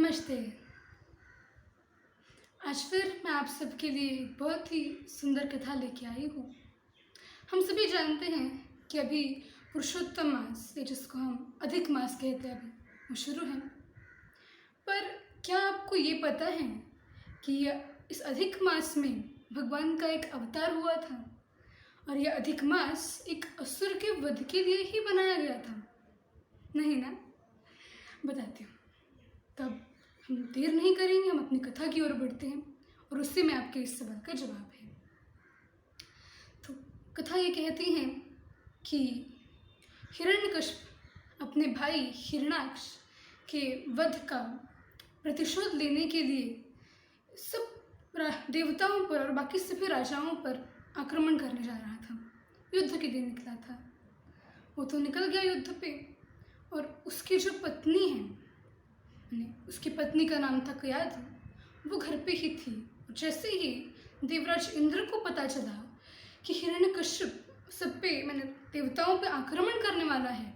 नमस्ते। आज फिर मैं आप सबके लिए एक बहुत ही सुंदर कथा लेके आई हूँ। हम सभी जानते हैं कि अभी पुरुषोत्तम मास, या जिसको हम अधिक मास कहते हैं, अभी वो शुरू है। पर क्या आपको ये पता है कि इस अधिक मास में भगवान का एक अवतार हुआ था और यह अधिक मास एक असुर के वध के लिए ही बनाया गया था? नहीं ना? बताती हूँ। तब हम देर नहीं करेंगे, हम अपनी कथा की ओर बढ़ते हैं और उससे में आपके इस सवाल का जवाब है। तो कथा ये कहती है कि हिरण्यकश्यप अपने भाई हिरण्याक्ष के वध का प्रतिशोध लेने के लिए सब देवताओं पर और बाकी सभी राजाओं पर आक्रमण करने जा रहा था। युद्ध के लिए निकला था। वो तो निकल गया युद्ध पे, और उसकी जो पत्नी है, उसकी पत्नी का नाम था कयाधु, वो घर पे ही थी। जैसे ही देवराज इंद्र को पता चला कि हिरण्यकश्यप सब पे देवताओं पे आक्रमण करने वाला है,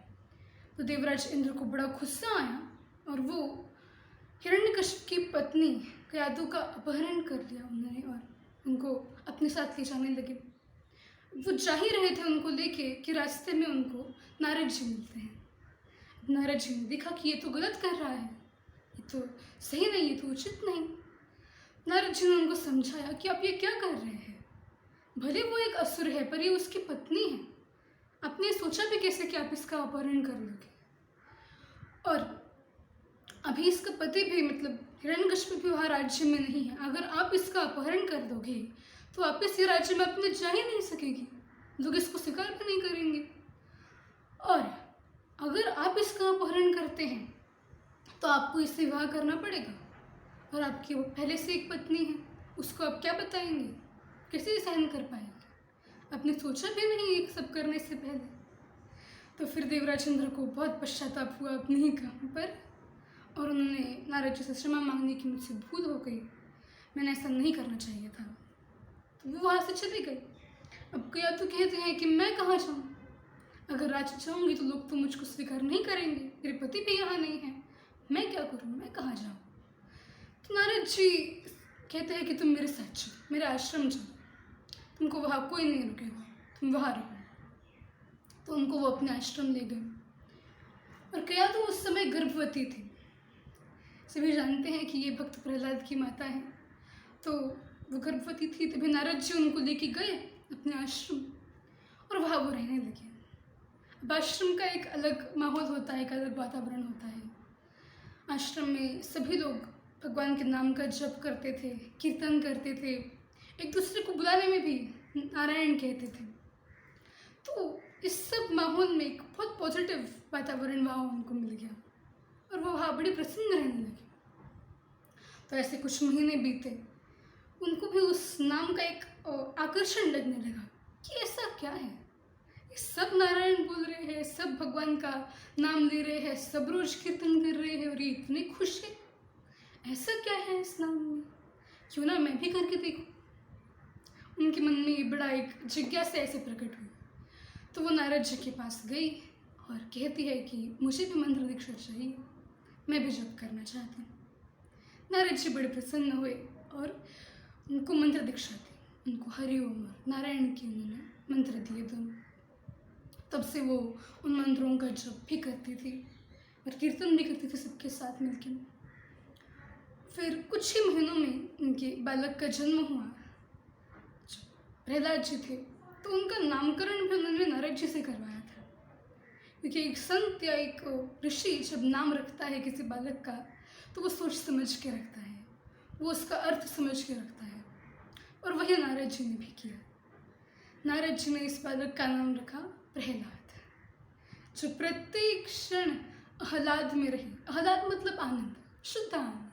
तो देवराज इंद्र को बड़ा गुस्सा आया और वो हिरण्यकश्यप की पत्नी कयाधु का अपहरण कर लिया उन्होंने और उनको अपने साथ ले जाने लगे। वो जा ही रहे थे उनको लेके कि रास्ते में उनको नारद जी मिलते हैं। नारद जी ने देखा कि ये तो गलत कर रहा है, ये तो सही नहीं, ये तो उचित नहीं। नारद जी ने उनको समझाया कि आप ये क्या कर रहे हैं? भले वो एक असुर है, पर ये उसकी पत्नी है। आपने सोचा भी कैसे कि आप इसका अपहरण कर लोगे? और अभी इसका पति भी हिरण्यकश्यप भी वहाँ राज्य में नहीं है। अगर आप इसका अपहरण कर दोगे तो आप इस राज्य में अपने जा ही नहीं सकेगी, लोग इसको स्वीकार भी नहीं करेंगे। और अगर आप इसका अपहरण करते हैं तो आपको इससे विवाह करना पड़ेगा, और आपकी वो पहले से एक पत्नी है, उसको आप क्या बताएंगे? कैसे सहन कर पाएंगे? आपने सोचा भी नहीं ये सब करने से पहले। तो फिर देवराज इंद्र को बहुत पश्चाताप हुआ अपने ही काम पर, और उन्होंने नारद जी से क्षमा मांगने की मुझसे भूल हो गई, मैंने ऐसा नहीं करना चाहिए था। तो वो वहाँ से चली गई। अब क्या तो कहते हैं कि मैं कहाँ जाऊँ? अगर राज्य जाऊँगी तो लोग तो मुझको स्वीकार नहीं करेंगे, मेरे पति भी यहाँ नहीं है, मैं क्या करूँ, मैं कहाँ जाऊँ? तो नारद जी कहते हैं कि तुम मेरे साथ चलो, मेरे आश्रम जाओ, तुमको वहाँ कोई नहीं रुकेगा, तुम वहाँ रहो। तो उनको वो अपने आश्रम ले गए। और कया तो उस समय गर्भवती थी। सभी जानते हैं कि ये भक्त प्रहलाद की माता है, तो वो गर्भवती थी। तभी नारद जी उनको लेके गए अपने आश्रम और वहाँ वो रहने लगे। अब आश्रम का एक अलग माहौल होता है, एक अलग वातावरण होता है। आश्रम में सभी लोग भगवान के नाम का जप करते थे, कीर्तन करते थे, एक दूसरे को बुलाने में भी नारायण कहते थे। तो इस सब माहौल में एक बहुत पॉजिटिव वातावरण वहाँ उनको मिल गया और वो वहाँ बड़ी प्रसन्न रहने लगे। तो ऐसे कुछ महीने बीते, उनको भी उस नाम का एक आकर्षण लगने लगा कि ऐसा क्या है, ये सब नारायण बोल रहे हैं, सब भगवान का नाम ले रहे हैं, सब रोज कीर्तन कर रहे हैं और ये इतने खुश है, ऐसा क्या है इस नाम में, क्यों ना मैं भी करके देखूं। उनके मन में ये बड़ा एक जिज्ञासा ऐसे प्रकट हुई। तो वो नारद जी के पास गई और कहती है कि मुझे भी मंत्र दीक्षा चाहिए, मैं भी जप करना चाहती हूँ। नारद जी बड़े प्रसन्न हुए और उनको मंत्र दीक्षा दी। उनको हरिओम और नारायण की उन्होंने मंत्र दिए दोनों। तब से वो उन मंत्रों का जप भी करती थी और कीर्तन भी करती थी सबके साथ मिलकर। फिर कुछ ही महीनों में उनके बालक का जन्म हुआ। प्रहलाद जी थे तो उनका नामकरण भी उन्होंने नारद जी से करवाया था, क्योंकि एक संत या एक ऋषि जब नाम रखता है किसी बालक का तो वो सोच समझ के रखता है, वो उसका अर्थ समझ के रखता है, और वही नारद जी ने भी किया। नारद जी ने इस बालक का नाम रखा प्रहलाद, जो प्रत्येक क्षण आह्लाद में रहे। आह्लाद मतलब आनंद, शुद्ध आनंद।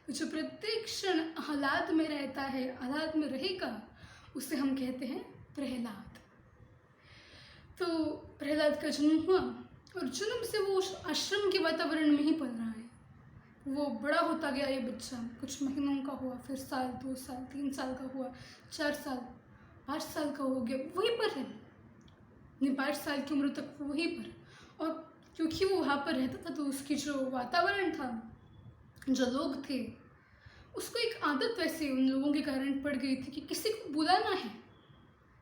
तो जो प्रत्येक क्षण आह्लाद में रहता है, आह्लाद में रहेगा, उसे हम कहते हैं प्रहलाद। तो प्रहलाद का जन्म हुआ और जन्म से वो आश्रम के वातावरण में ही पल रहा है। वो बड़ा होता गया ये बच्चा, कुछ महीनों का हुआ, फिर साल, 2 साल, 3 साल का हुआ, 4 साल, 5 साल का हो गया, वहीं पर है। अपनी 5 साल की उम्र तक वहीं पर। और क्योंकि वो वहाँ पर रहता था तो उसकी जो वातावरण था जो लोग थे, उसको एक आदत वैसे उन लोगों के कारण पड़ गई थी कि किसी को बुलाना है,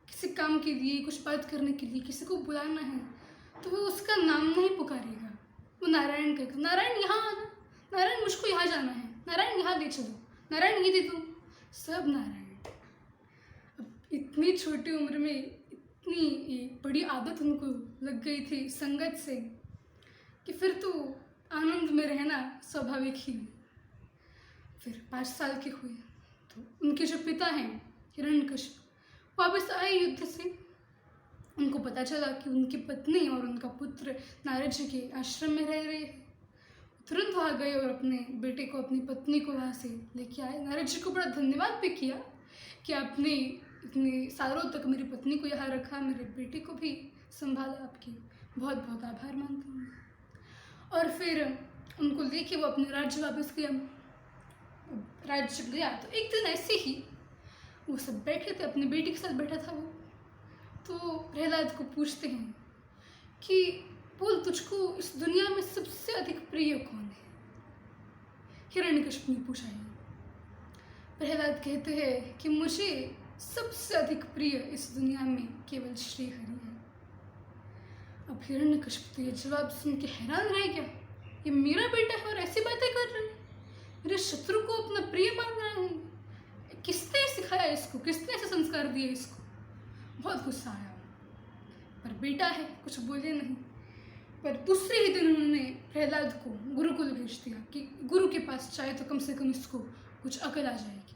किसी काम के लिए, कुछ बात करने के लिए किसी को बुलाना है, तो वो उसका नाम नहीं पुकारेगा, वो नारायण कहेगा, नारायण यहाँ आना, नारायण मुझको यहाँ जाना है, नारायण यहाँ ले चलो, नारायण ये दे दो, सब नारायण। अब इतनी छोटी उम्र में इतनी एक बड़ी आदत उनको लग गई थी संगत से कि फिर तो आनंद में रहना स्वाभाविक ही। फिर 5 साल के हुए तो उनके जो पिता हैं हिरण्यकशिपु वापस आए युद्ध से। उनको पता चला कि उनकी पत्नी और उनका पुत्र नारद जी के आश्रम में रह रहे हैं। तुरंत वहाँ गए और अपने बेटे को, अपनी पत्नी को वहाँ से लेके आए। नारद जी को बड़ा धन्यवाद भी किया कि आपने इतने सालों तक मेरी पत्नी को यहाँ रखा, मेरे बेटे को भी संभाला, आपकी बहुत बहुत आभार मानती हूँ। और फिर उनको लेके वो अपने राज्य वापस गया। राज्य गया तो एक दिन ऐसे ही वो सब बैठे थे, अपनी बेटी के साथ बैठा था वो, तो प्रहलाद को पूछते हैं कि बोल, तुझको इस दुनिया में सबसे अधिक प्रिय कौन है? हिरण्यकशिपु ने पूछा है। प्रहलाद कहते हैं कि मुझे सबसे अधिक प्रिय इस दुनिया में केवल श्री हरि है। अब हिरण्यकशिपु तो ये जवाब सुन के हैरान रह गया, ये मेरा बेटा है और ऐसी बातें कर रहा है, मेरे शत्रु को अपना प्रिय मान रहा है, किसने सिखाया इसको, किसने ऐसे संस्कार दिए इसको? बहुत गुस्सा आया, पर बेटा है कुछ बोले नहीं। पर दूसरे ही दिन उन्होंने प्रहलाद को गुरुकुल भेज दिया कि गुरु के पास चाहे तो कम से कम इसको कुछ अकल आ जाएगी।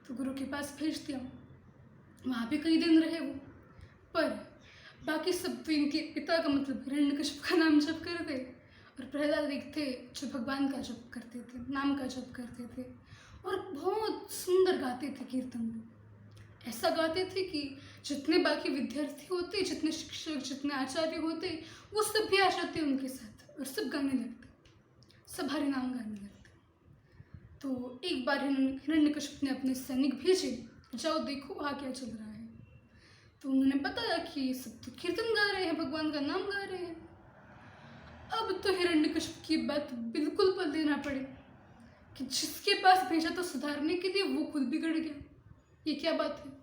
तो गुरु के पास भेज दिया, वहाँ पे कई दिन रहे वो। पर बाकी सब तो इनके पिता का मतलब हिरण्यकशिपु का नाम जप करते और प्रहलाद एक थे जो भगवान का जप करते थे, नाम का जप करते थे और बहुत सुंदर गाते थे कीर्तन। ऐसा गाते थे कि जितने बाकी विद्यार्थी होते, जितने शिक्षक, जितने आचार्य होते, वो सब भी आ जाते उनके साथ और सब गाने लगते, सब हरि नाम गाने लगते। तो एक बार हिरण्यकशिपु ने अपने सैनिक भेजे, जाओ देखो वहाँ क्या चल रहा है। तो उन्होंने बताया कि सब तो कीर्तन गा रहे हैं, भगवान का नाम गा रहे हैं। अब तो हिरण्यकशिपु की बात बिल्कुल पलट देना पड़े कि जिसके पास भेजा तो सुधारने के लिए वो खुद बिगड़ गया, ये क्या बात है?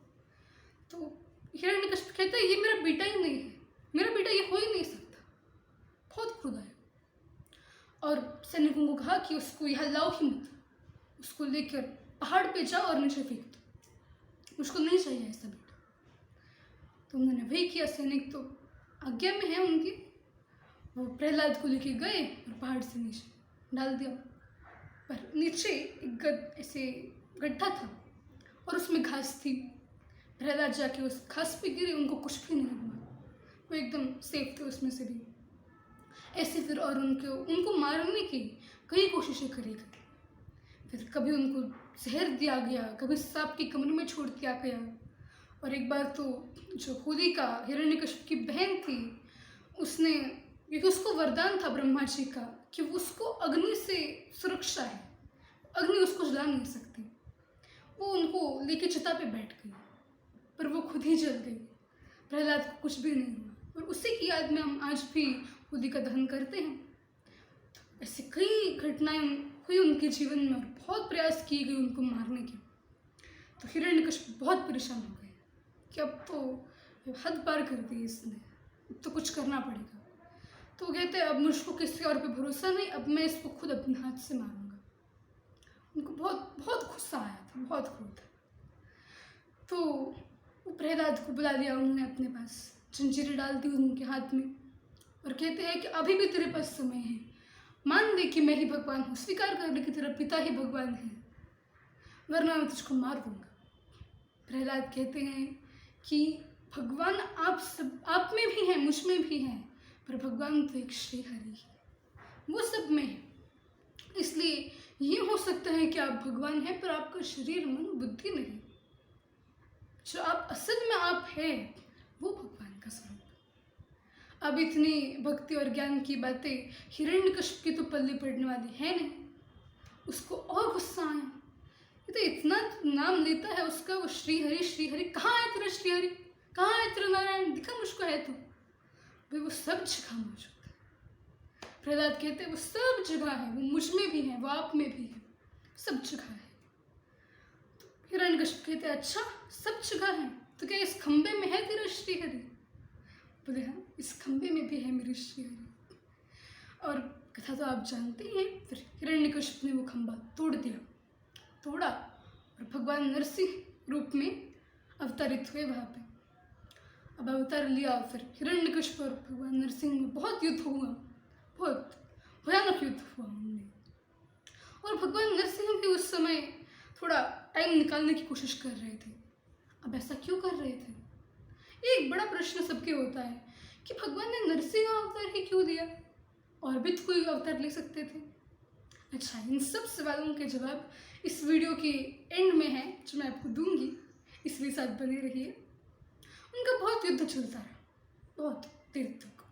तो हिरण्यकशिपु कहता है ये मेरा बेटा ही नहीं है, मेरा बेटा ये हो ही नहीं सकता। बहुत क्रोध आया और सैनिकों को कहा कि उसको यहाँ लाओ ही मत, उसको लेकर पहाड़ पे जाओ और नीचे फेंक दो, उसको नहीं चाहिए ऐसा बेटा। तो उन्होंने वही किया। सैनिक तो आज्ञा में है उनकी, वो प्रहलाद को लेके गए और पहाड़ से नीचे डाल दिया। पर नीचे एक ऐसे गड्ढा था और उसमें घास थी। प्रहलाद जाके उस घास पे गिरे, उनको कुछ भी नहीं हुआ, वो एकदम सेफ थे उसमें से भी। ऐसे फिर और उनको मारने की कई कोशिशें करी गई। फिर कभी उनको जहर दिया गया, कभी सांप के कमरे में छोड़ दिया गया। और एक बार तो जो होलिका हिरण्यकशिपु की बहन थी, उसने, क्योंकि उसको वरदान था ब्रह्मा जी का कि उसको अग्नि से सुरक्षा है, अग्नि उसको जला नहीं सकती, वो उनको लेके चिता पे बैठ गई, पर वो खुद ही जल गई। प्रहलाद को कुछ भी नहीं हुआ और उसी की याद में हम आज भी होलिका दहन करते हैं। तो ऐसे कई घटनाएं हुई उनके जीवन में और बहुत प्रयास किए गए उनको मारने के। तो हिरण्यकशिपु बहुत परेशान हो गए कि अब तो हद पार कर दी इसने, अब तो कुछ करना पड़ेगा। तो वो कहते अब मुझको किसी और पे भरोसा नहीं, अब मैं इसको खुद अपने हाथ से मारूंगा। उनको बहुत बहुत गुस्सा आया था, बहुत क्रोध। तो वो प्रहलाद को बुला लिया उन्होंने अपने पास, जंजीरें डाल दी उनके हाथ में और कहते हैं कि अभी भी तेरे पास समय है, मान ले कि मैं ही भगवान हूँ, स्वीकार कर ले कि तेरा पिता ही भगवान है, वरना मैं तुझको मार दूंगा। प्रहलाद कहते हैं कि भगवान आप में भी हैं, मुझ में भी हैं, पर भगवान तो एक श्री हरि है, वो सब में है। इसलिए ये हो सकता है कि आप भगवान हैं पर आपका शरीर, मन, बुद्धि नहीं। जो आप असल में आप हैं वो भगवान का स्वरूप। अब इतनी भक्ति और ज्ञान की बातें हिरण्यकशिपु की तो पल्ले पड़ने वाली है नहीं। उसको और गुस्सा आया, ये तो इतना नाम लेता है उसका, वो श्री हरि, कहाँ है तेरा श्री हरि, कहाँ है तेरा नारायण, दिखा मुझको है तो। भाई वो सब जगह मौजूद है, प्रहलाद कहते हैं वो सब जगह है, वो मुझ में भी है, वो आप में भी है, सब जगह है। तो हिरण्यकशिपु कहते हैं अच्छा सब जगह है, तो क्या इस खंबे में है तेरा श्रीहरि? बोले हाँ इस खंबे में भी है मेरे श्रीहरि। और कथा तो आप जानते ही हैं। फिर हिरण्यकशिपु ने वो खंबा तोड़ा और भगवान नरसिंह रूप में अवतरित हुए वहाँ पे। अब अवतार लिया, फिर हिरण्यकशिपु और भगवान नरसिंह में बहुत युद्ध हुआ, बहुत भयानक युद्ध हुआ उनमें। और भगवान नरसिंह भी उस समय थोड़ा टाइम निकालने की कोशिश कर रहे थे। अब ऐसा क्यों कर रहे थे? एक बड़ा प्रश्न सबके होता है कि भगवान ने नरसिंह अवतार ही क्यों दिया, और भी तो कोई अवतार ले सकते थे। अच्छा, इन सब सवालों के जवाब इस वीडियो के एंड में है जो मैं आपको दूंगी, इसलिए साथ बने रहिए। उनका बहुत युद्ध चलता रहा, बहुत देर तक।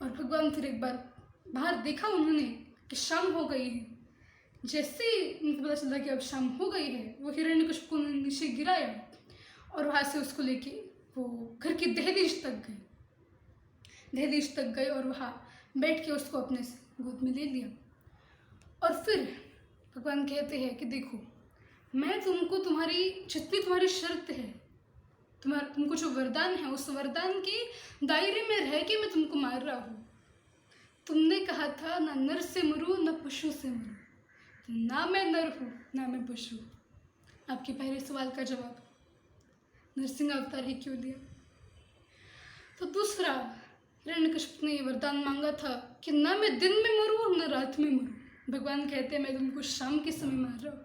और भगवान फिर एक बार बाहर देखा उन्होंने कि शाम हो गई है। जैसे ही उनको पता चला कि अब शाम हो गई है, वो हिरण्यकशिपु को नीचे गिराया और वहाँ से उसको लेके वो घर की दहलीज तक गए और वहाँ बैठ के उसको अपने से गोद में ले लिया। और फिर भगवान कहते हैं कि देखो मैं तुमको तुम्हारी जितनी तुम्हारी शर्त है, तुमको जो वरदान है, उस वरदान के दायरे में रह के मैं तुमको मार रहा हूँ। तुमने कहा था ना नर से मरूं ना पशु से मरूं, तो ना मैं नर हूँ ना मैं पशु। आपके पहले सवाल का जवाब, नरसिंह अवतार ही क्यों लिया? तो दूसरा, हिरण्यकशिपु ने ये वरदान मांगा था कि ना मैं दिन में मरूं ना रात में मरूं। भगवान कहते हैं मैं तुमको शाम के समय मार रहा हूँ।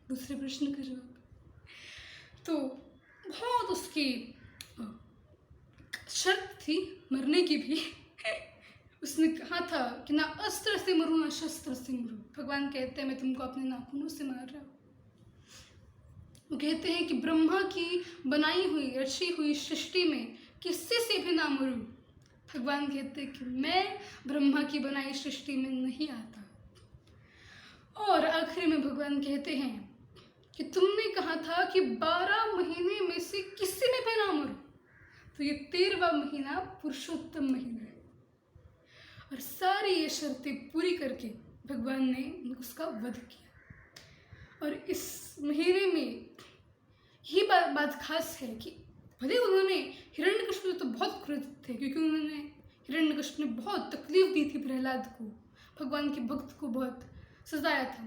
दूसरे प्रश्न का जवाब। तो बहुत उसकी शर्त थी मरने की भी। उसने कहा था कि ना अस्त्र से मरूं ना शस्त्र से मरूं। भगवान कहते हैं मैं तुमको अपने नाखूनों से मार रहा हूँ। वो कहते हैं कि ब्रह्मा की बनाई हुई रची हुई सृष्टि में किसी से भी ना मरूं। भगवान कहते हैं कि मैं ब्रह्मा की बनाई सृष्टि में नहीं आता। और आखिर में भगवान कहते हैं कि तुमने कहा था कि 12 महीने में से किसी में भी ना मरूं, तो ये 13वां महीना पुरुषोत्तम महीना है। और सारी ये शर्तें पूरी करके भगवान ने उसका वध किया। और इस महीने में ये बात खास है कि भले उन्होंने हिरण्यकशिपु तो बहुत क्रोधित थे, क्योंकि उन्होंने हिरण्यकशिपु ने बहुत तकलीफ दी थी प्रहलाद को, भगवान के भक्त को बहुत सजाया था।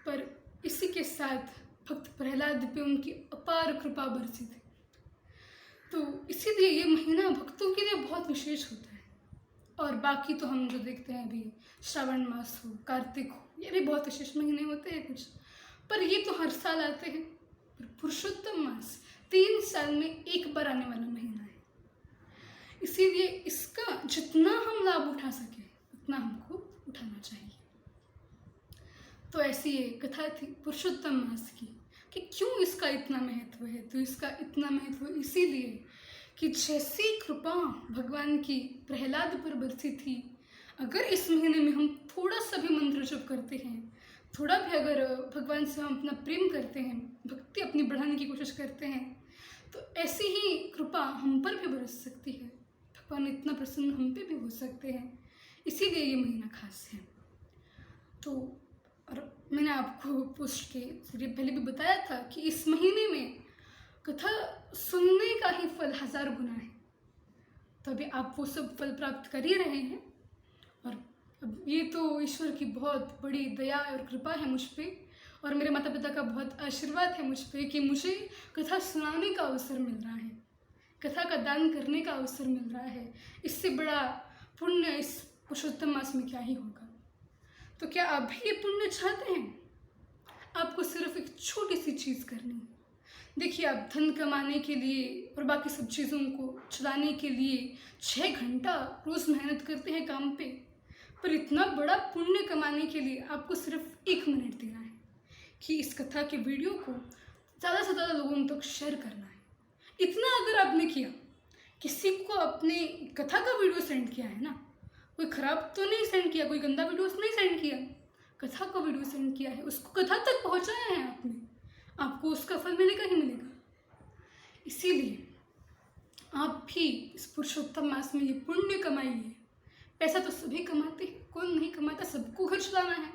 पर इसी के साथ भक्त प्रहलाद पे उनकी अपार कृपा बरसी थी। तो इसीलिए ये महीना भक्तों के लिए बहुत विशेष होता है। और बाकी तो हम जो देखते हैं अभी श्रावण मास हो, कार्तिक हो, ये भी बहुत विशेष महीने होते हैं कुछ, पर ये तो हर साल आते हैं। पर पुरुषोत्तम मास 3 साल में एक बार आने वाला महीना है। इसीलिए इसका जितना हम लाभ उठा सके उतना हमको उठाना चाहिए। तो ऐसी ये कथा थी पुरुषोत्तम मास की कि क्यों इसका इतना महत्व है। तो इसका इतना महत्व इसीलिए कि जैसी कृपा भगवान की प्रहलाद पर बरसी थी, अगर इस महीने में हम थोड़ा सा भी मंत्र जप करते हैं, थोड़ा भी अगर भगवान से हम अपना प्रेम करते हैं, भक्ति अपनी बढ़ाने की कोशिश करते हैं, तो ऐसी ही कृपा हम पर भी बरस सकती है। भगवान इतना प्रसन्न हम पे भी हो सकते हैं। इसीलिए ये महीना खास है। तो और मैंने आपको पोस्ट के जरिए पहले भी बताया था कि इस महीने में कथा सुनने का ही फल 1000 गुना है। तो अभी आप वो सब फल प्राप्त कर ही रहे हैं। और अब ये तो ईश्वर की बहुत बड़ी दया और कृपा है मुझ पर, और मेरे माता पिता का बहुत आशीर्वाद है मुझ पर कि मुझे कथा सुनाने का अवसर मिल रहा है, कथा का दान करने का अवसर मिल रहा है। इससे बड़ा पुण्य इस पुरुषोत्तम मास में क्या ही होगा। तो क्या आप भी ये पुण्य चाहते हैं? आपको सिर्फ एक छोटी सी चीज़ करनी है। देखिए, आप धन कमाने के लिए और बाकी सब चीज़ों को चलाने के लिए 6 घंटा रोज़ मेहनत करते हैं काम पे, पर इतना बड़ा पुण्य कमाने के लिए आपको सिर्फ 1 मिनट देना है कि इस कथा के वीडियो को ज़्यादा से ज़्यादा लोगों तक शेयर करना है। इतना अगर आपने किया, किसी को अपने कथा का वीडियो सेंड किया है ना, कोई ख़राब तो नहीं सेंड किया, कोई गंदा वीडियो नहीं सेंड किया, कथा का वीडियो सेंड किया है, उसको कथा तक पहुंचाया है आपने, आपको उसका फल मिलेगा ही मिलेगा। इसीलिए आप भी इस पुरुषोत्तम मास में ये पुण्य कमाइए पैसा तो सभी कमाते हैं, कौन नहीं कमाता, सबको घर चलाना है,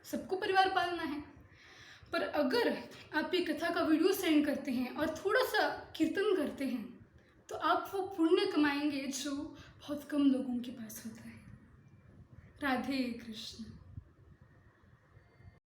सबको परिवार पालना है। पर अगर आप ये कथा का वीडियो सेंड करते हैं और थोड़ा सा कीर्तन करते हैं तो आप वो पुण्य कमाएंगे जो बहुत कम लोगों के पास होता है। राधे कृष्ण।